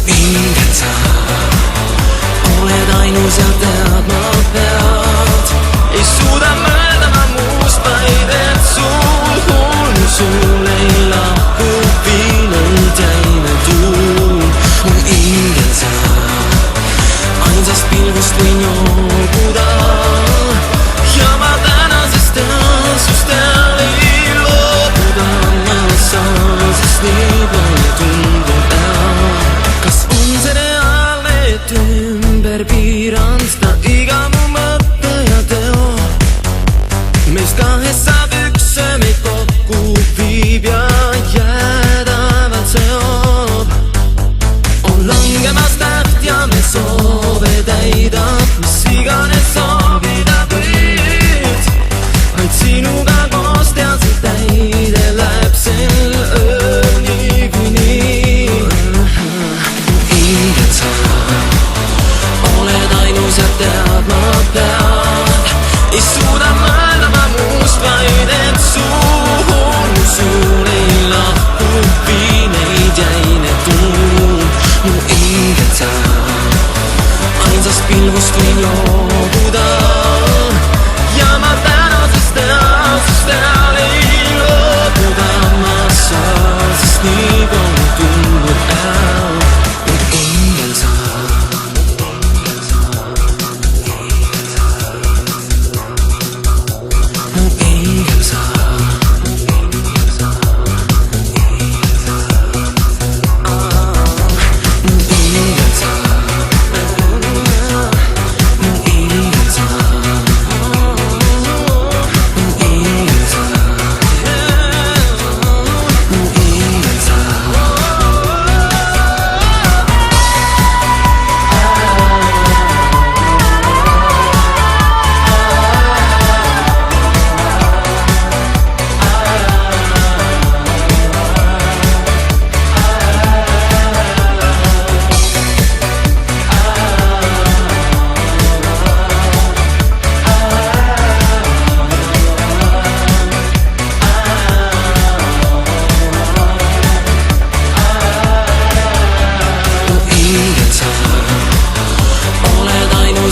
Inged sa oled ainus ja tead ma pead. Ei suuda mõelda ma muust, vaid et sul ei lahku viinud jäine tuul. Mu inged sa ainsast pilgust võin joobuda ja ma tänasest õhtust ei loobuda. Ma saan, sest nii palju tundub kas on see reaalne, et ümber piirand ta iga mu mõtte ja teo. Meist kahest saab üks, see meid kokku viib ja jäädavalt seob. On langemas täht ja me soove täidab, mis iganes soovida võid. Vaid sinuga koos tead see täide läheb sel ööl niikuinii. Inged sa oled ainus ja tead ma pead. Ei suuda mõelda ma muust, vaid et sul ei lahku viineid jäine tuul. Mu inged sa ainsast pilgust võin loobuda ja ma tänasest õhtust ei loobuda. Ma saan, sest nii palju tundub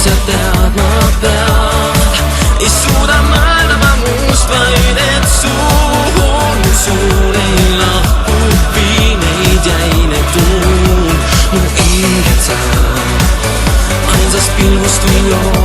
ja tead ma pead. Ei suuda mõelda ma muust, vaid et sul ei lahku viineid jäine tuul. Mu inged sa ainsast pilgust võin loobuda